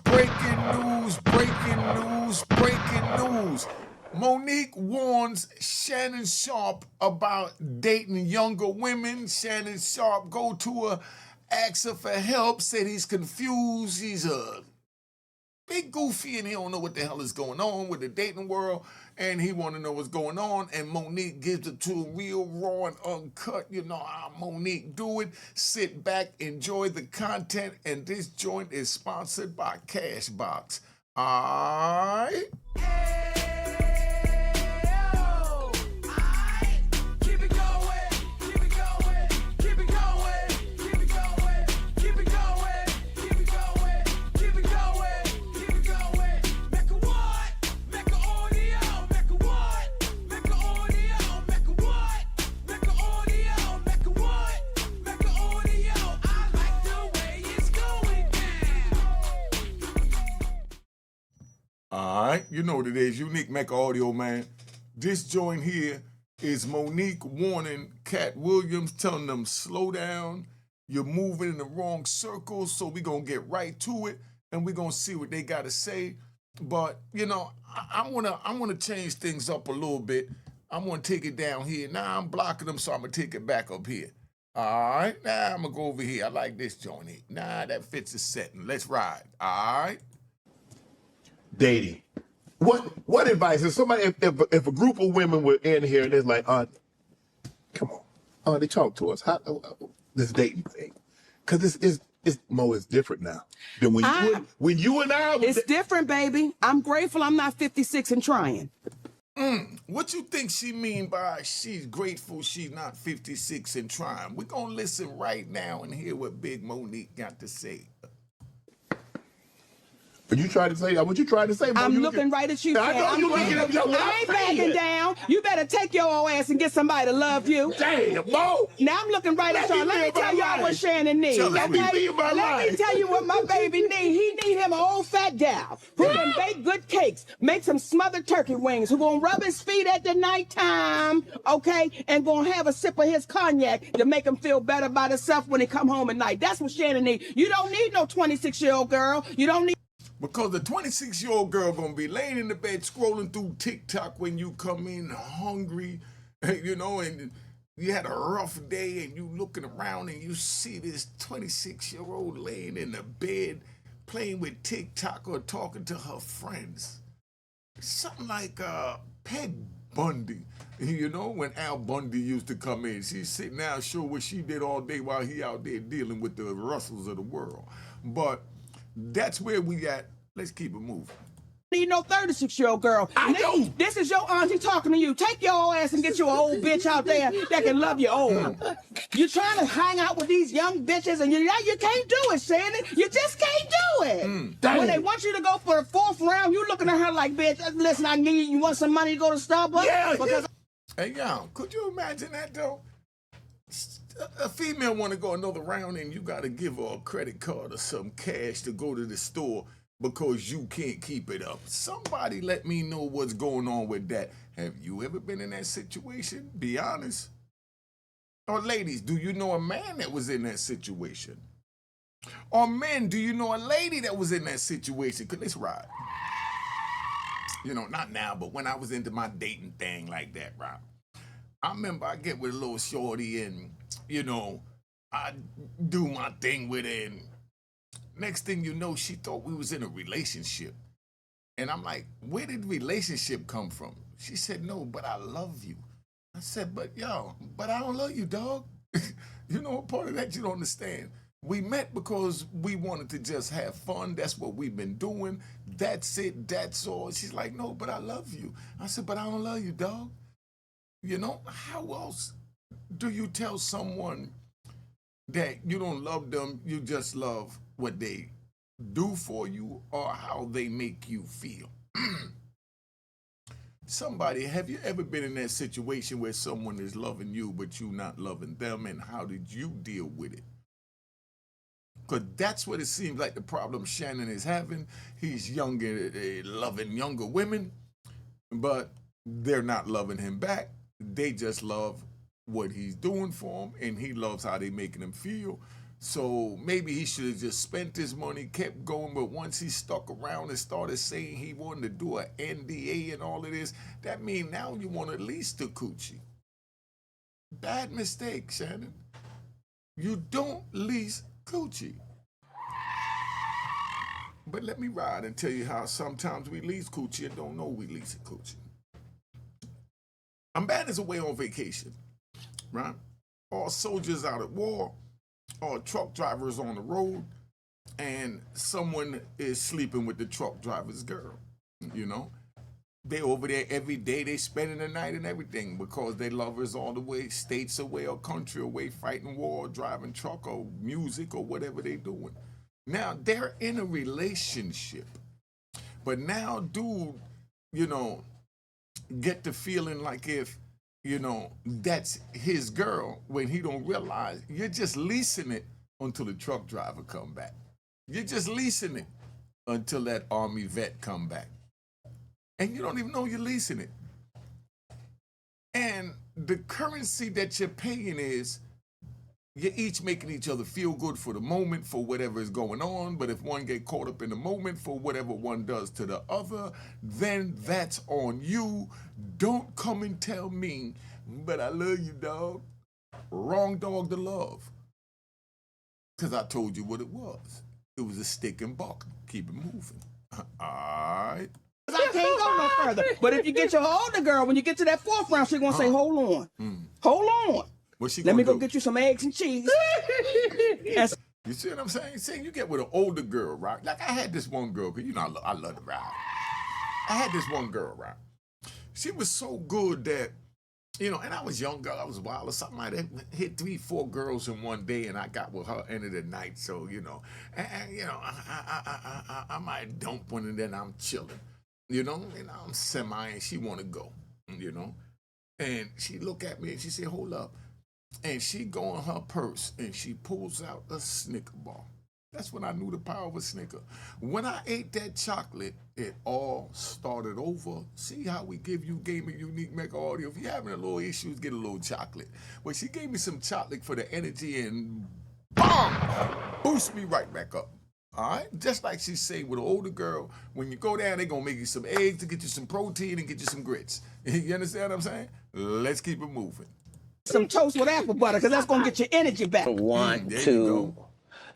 breaking news. MoNique warns Shannon Sharpe about dating younger women. Shannon Sharpe go to her, ask her for help, said he's confused. He's a big goofy and he don't know what the hell is going on with the dating world, and he want to know what's going on, and MoNique gives it to him real raw and uncut. You know how MoNique do it. Sit back, enjoy the content, and this joint is sponsored by Cashbox. Alright? Alright, you know what it is, Unique Mecca audio, man. This joint here is MoNique warning Cat Williams, telling them slow down, you're moving in the wrong circles, so we're gonna get right to it, and we're gonna see what they gotta say. But, you know, I wanna change things up a little bit. I'm gonna take it down here. Now I'm blocking them, so I'm gonna take it back up here. Alright, now I'm gonna go over here. I like this joint here. Nah, that fits the setting. Let's ride. Alright? Dating. What advice is somebody if a group of women were in here and it's like, come on, they talk to us. How this dating thing? Because it's Mo is different now than when you and I. It's different, baby. I'm grateful I'm not 56 and trying. What you think she mean by she's grateful she's not 56 and trying? We're gonna listen right now and hear what Big MoNique got to say. What you trying to say? What you trying to say? I'm looking right at you. I know you looking at your I ain't backing down. You better take your old ass and get somebody to love you. Damn, Mo. Now I'm looking right at y'all. Let me tell y'all what Shannon needs. Let me tell you what my baby needs. He need him an old fat gal who can bake good cakes, make some smothered turkey wings, who gonna rub his feet at the nighttime, okay, and gonna have a sip of his cognac to make him feel better about himself when he come home at night. That's what Shannon needs. You don't need no 26-year-old girl. You don't need. Because the 26-year-old girl gonna be laying in the bed scrolling through TikTok when you come in hungry, you know, and you had a rough day and you looking around and you see this 26-year-old laying in the bed playing with TikTok or talking to her friends. Something like Peg Bundy, you know, when Al Bundy used to come in. She's sitting down, show what she did all day while he out there dealing with the Russells of the world. But that's where we at. Let's keep it moving. Need no 36-year-old girl. I know. This is your auntie talking to you. Take your old ass and get you an old bitch out there that can love you old. You're trying to hang out with these young bitches and you can't do it, Shannon. You just can't do it. When they want you to go for the 4th round, you looking at her like, bitch, listen, I need you. Want some money to go to Starbucks? Yeah. Because Hey, y'all, could you imagine that, though? A female want to go another round and you got to give her a credit card or some cash to go to the store because you can't keep it up. Somebody let me know what's going on with that. Have you ever been in that situation? Be honest. Or ladies, do you know a man that was in that situation? Or men, do you know a lady that was in that situation? Cause let's ride. You know, not now, but when I was into my dating thing like that, right? I remember I get with a little shorty and, you know, I do my thing with her, and next thing you know, she thought we was in a relationship. And I'm like, where did relationship come from? She said, no, but I love you. I said, but I don't love you, dog. You know, part of that you don't understand. We met because we wanted to just have fun. That's what we've been doing. That's it, that's all. She's like, no, but I love you. I said, but I don't love you, dog. You know, how else do you tell someone that you don't love them, you just love what they do for you or how they make you feel? Somebody, have you ever been in that situation where someone is loving you but you not loving them, and how did you deal with it? Because that's what it seems like the problem Shannon is having. He's younger, loving younger women, but they're not loving him back. They just love what he's doing for them, and he loves how they making him feel. So maybe he should have just spent his money, kept going, but once he stuck around and started saying he wanted to do an NDA and all of this, that means now you want to lease the coochie. Bad mistake, Shannon. You don't lease coochie. But let me ride and tell you how sometimes we lease coochie and don't know we lease coochie. I'm bad as away on vacation, right? All soldiers out at war, all truck drivers on the road, and someone is sleeping with the truck driver's girl, you know? They over there every day, they spending the night and everything because they lovers all the way, states away or country away, fighting war, driving truck or music or whatever they doing. Now, they're in a relationship. But now, dude, you know, get the feeling like if, you know, that's his girl when he don't realize you're just leasing it until the truck driver come back. You're just leasing it until that Army vet come back. And you don't even know you're leasing it. And the currency that you're paying is you're each making each other feel good for the moment for whatever is going on. But if one get caught up in the moment for whatever one does to the other, then that's on you. Don't come and tell me, but I love you, dog. Wrong dog to love. Because I told you what it was. It was a stick and buck. Keep it moving. All right. I can't go no further. But if you get your older girl, when you get to that fourth round, she's gonna say, "Hold on, hold on. What's she Let me gonna go do? get you some eggs and cheese." And You see what I'm saying? See, you get with an older girl, right? Like I had this one girl, cause you know I love to ride. I had this one girl, right? She was so good that, you know, and I was younger, I was wild or something. I hit 3-4 girls in one day, and I got with her end of the night. So you know, and you know, I might dump one, and then I'm chilling. You know, and I'm semi, and she want to go. You know, and she look at me and she said, "Hold up," and she go in her purse and she pulls out a Snicker bar. That's when I knew the power of a Snicker. When I ate that chocolate, it all started over. See how we give you gaming Unique Mecca audio? If you're having a little issues, get a little chocolate. But she gave me some chocolate for the energy and BOOM! Boost me right back up. All right? Just like she say with an older girl, when you go down, they're going to make you some eggs to get you some protein and get you some grits. You understand what I'm saying? Let's keep it moving. some toast with apple butter, because that's gonna get your energy back. Want There you to go.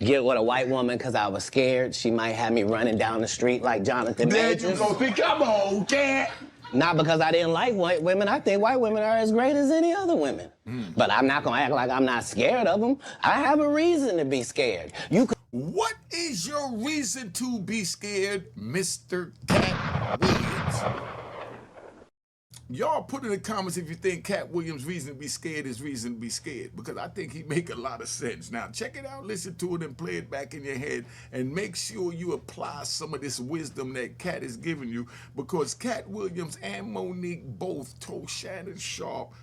get with a white woman because I was scared she might have me running down the street like Jonathan There Majors. you go. See, come on, cat. Not because I didn't like white women. I think white women are as great as any other women. But I'm not going to act like I'm not scared of them. I have a reason to be scared. You could What is your reason to be scared, Mr. Cat Williams? Y'all put in the comments if you think Cat Williams' reason to be scared is reason to be scared, because I think he make a lot of sense. Now, check it out, listen to it, and play it back in your head, and make sure you apply some of this wisdom that Cat is giving you, because Cat Williams and MoNique both told Shannon Sharpe,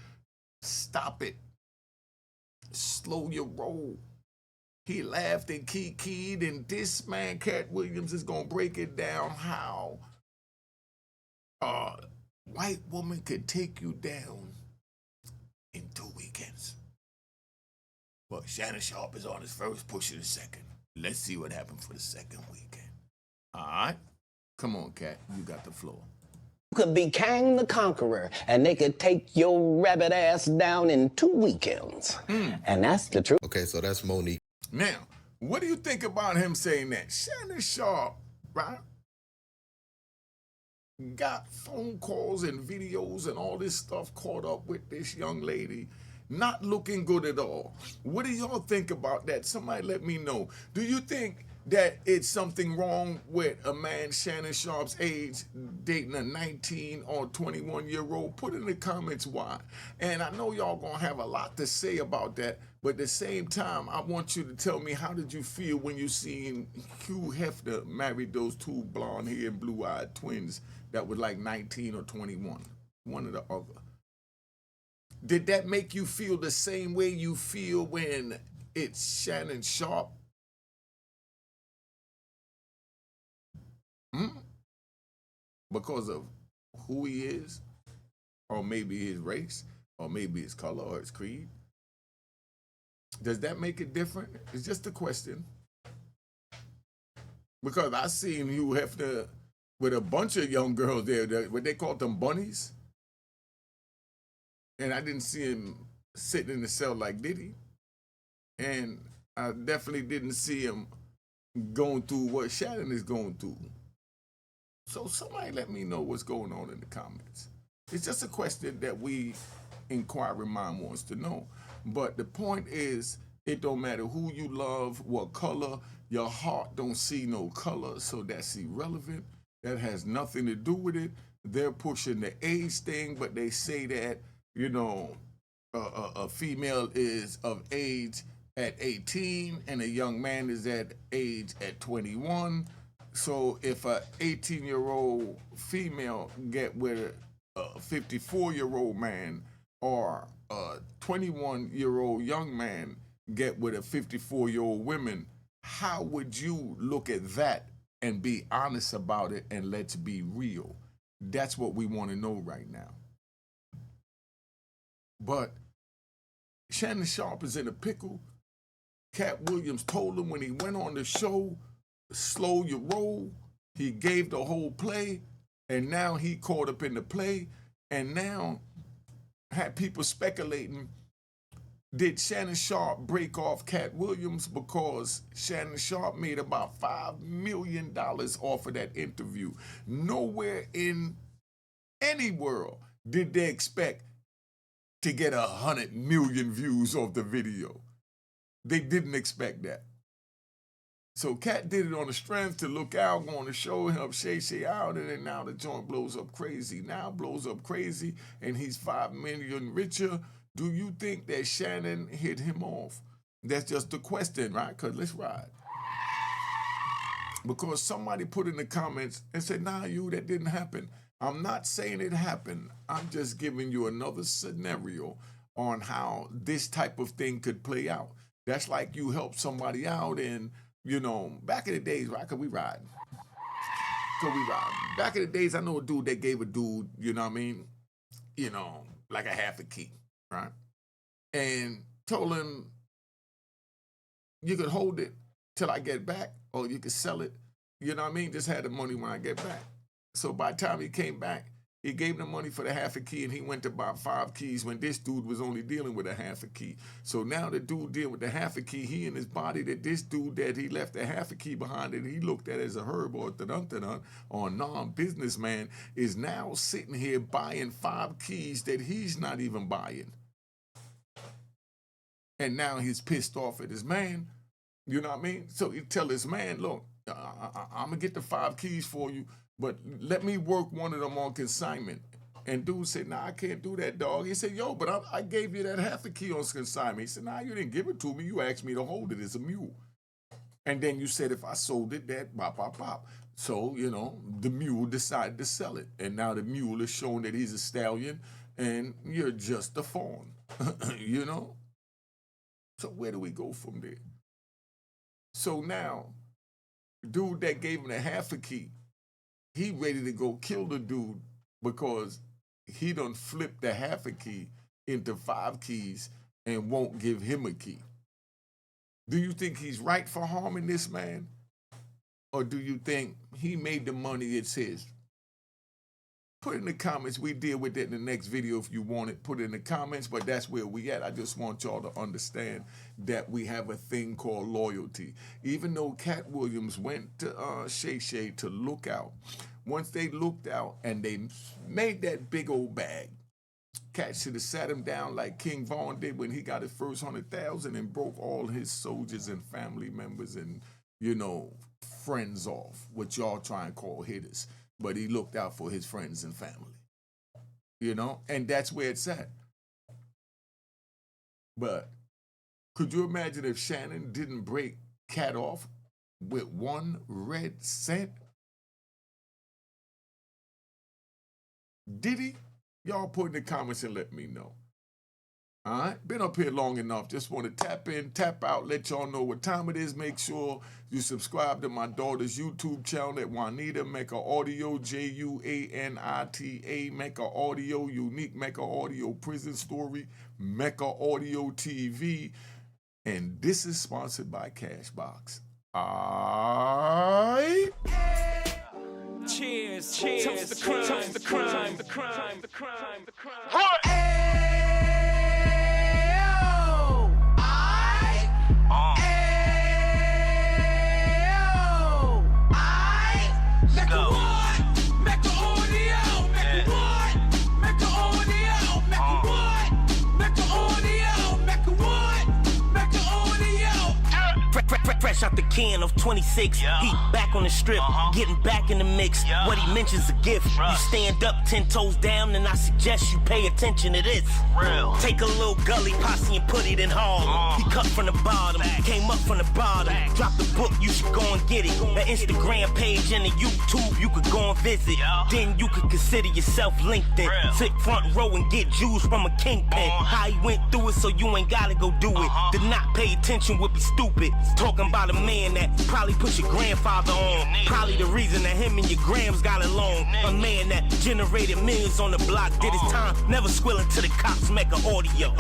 stop it. Slow your roll. He laughed and kikied, and this man, Cat Williams, is going to break it down how white woman could take you down in 2 weekends. Well, Shannon Sharpe is on his first, push of the second. Let's see what happened for the second weekend. All right? Come on, Cat. You got the floor. could be Kang the Conqueror, and they could take your rabbit ass down in 2 weekends. And that's the truth. Okay, so that's MoNique. Now, what do you think about him saying that? Shannon Sharpe, right, got phone calls and videos and all this stuff caught up with this young lady, not looking good at all. What do y'all think about that? Somebody let me know. Do you think that it's something wrong with a man Shannon Sharpe's age dating a 19 or 21-year-old? Put in the comments why. And I know y'all gonna have a lot to say about that, but at the same time, I want you to tell me, how did you feel when you seen Hugh Hefner married those two blonde-haired, blue-eyed twins that were like 19 or 21, one or the other? Did that make you feel the same way you feel when it's Shannon Sharpe? Because of who he is, or maybe his race, or maybe his color or his creed? Does that make it different? It's just a question. Because I seen you have to with a bunch of young girls there, what they called them bunnies, and I didn't see him sitting in the cell like Diddy, and I definitely didn't see him going through what Shannon is going through. So somebody let me know what's going on in the comments. It's just a question that we inquiring mind wants to know. But the point is, it don't matter who you love, what color, your heart don't see no color, so that's irrelevant. That has nothing to do with it. They're pushing the age thing, but they say that, you know, a female is of age at 18 and a young man is at age at 21. So if a 18-year-old female get with a 54-year-old man, or a 21-year-old young man get with a 54-year-old woman, how would you look at that and be honest about it and let's be real? That's what we want to know right now. But Shannon Sharpe is in a pickle. Cat Williams told him when he went on the show, slow your roll. He gave the whole play, and now he caught up in the play, and now had people speculating, did Shannon Sharpe break off Cat Williams because Shannon Sharpe made about $5 million off of that interview? Nowhere in any world did they expect to get 100 million views off the video. They didn't expect that. So Cat did it on the strength to look out, go on the show, help Shay out, and then now the joint blows up crazy. Now blows up crazy, and he's 5 million richer. Do you think that Shannon hit him off? That's just the question, right? Because let's ride. Because somebody put in the comments and said, nah, that didn't happen. I'm not saying it happened. I'm just giving you another scenario on how this type of thing could play out. That's like you help somebody out and, you know, back in the days, right? Because we ride. So we ride. Back in the days, I know a dude that gave a dude, you know what I mean? You know, like a half a key, right? And told him, you could hold it till I get back, or you could sell it. You know what I mean? Just had the money when I get back. So by the time he came back, he gave him the money for the half a key, and he went to buy 5 keys when this dude was only dealing with a half a key. So now the dude dealing with the half a key, he in his body, that this dude that he left the half a key behind and he looked at as a herb or or non-businessman, is now sitting here buying 5 keys that he's not even buying. And now he's pissed off at his man. You know what I mean? So he tell his man, look, I'm going to get the 5 keys for you, but let me work one of them on consignment. And dude said, nah, I can't do that, dog. He said, yo, but I gave you that half a key on consignment. He said, nah, you didn't give it to me. You asked me to hold it. It's a mule. And then you said if I sold it, that bop, bop, bop. So, you know, the mule decided to sell it. And now the mule is showing that he's a stallion and you're just a fawn, you know? So where do we go from there? So now, dude that gave him the half a key, he ready to go kill the dude because he done flipped the half a key into 5 keys and won't give him a key. Do you think he's right for harming this man? Or do you think he made the money, it's his? Put in the comments. We deal with it in the next video if you want it. Put it in the comments, but that's where we at. I just want y'all to understand that we have a thing called loyalty. Even though Cat Williams went to Shay to look out, once they looked out and they made that big old bag, Cat should have sat him down like King Vaughn did when he got his first 100,000 and broke all his soldiers and family members and, you know, friends off, what y'all try and call hitters. But he looked out for his friends and family, you know? And that's where it's at. But could you imagine if Shannon didn't break Cat off with 1 red cent? Did he? Y'all put in the comments and let me know. All right, been up here long enough. Just want to tap in, tap out, let y'all know what time it is. Make sure you subscribe to my daughter's YouTube channel at Juanita Mecca Audio, Juanita Mecca Audio, Unique Mecca Audio Prison Story, Mecca Audio TV. And this is sponsored by Cashbox. Cheers, cheers, toast the crime, toast the crime, the crime, the crime, the crime. What? Fresh out the can of 26, yeah. He back on the strip, getting back in the mix. Yeah. What he mentions a gift. Right. You stand up 10 toes down, and I suggest you pay attention to this. Real. Take a little gully posse and put it in Harlem. He cut from the bottom, came up from the bottom. Drop the book, you should go and get it. The Instagram page and the YouTube, you could go and visit. Yeah. Then you could consider yourself LinkedIn. Real. Sit front row and get Jews from a kingpin. How he went through it, so you ain't gotta go do it. To not pay attention would be stupid. Talking about a man that probably put your grandfather on. Probably the reason that him and your grams got along. A man that generated millions on the block, did his time, never squilling to the cops, Mecca audio.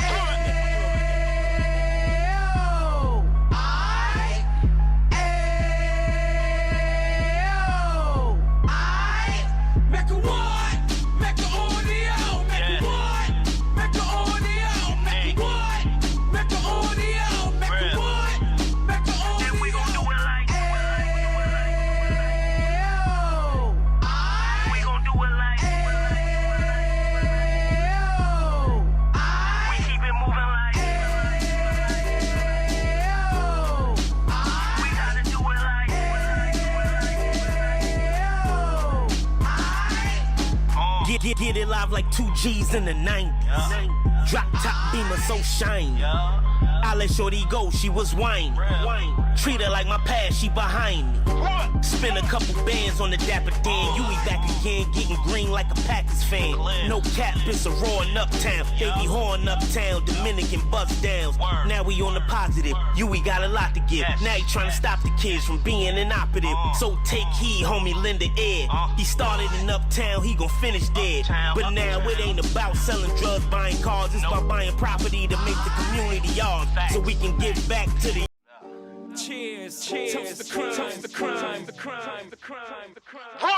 Get it live like 2 G's in the 90s. Drop top beamer so shiny. I let shorty go, she was whining. Treat her like my past, she behind me. Spin a couple bands on the Dapper Dan. You be back again, getting green like a Packers fan. No cap, it's a roaring uptown. They be horn uptown, Dominican bust downs. Now we on the positive, we got a lot to give. Now he trying to stop the kids from being inoperative. So take heed, homie, lend a ear. He started in uptown, he gon' finish dead. But now it ain't about selling drugs, buying cars. It's about buying property to make the community ours. So we can give back to the Cheers, cheers, toast the crime, the crime, the crime, the crime, the crime.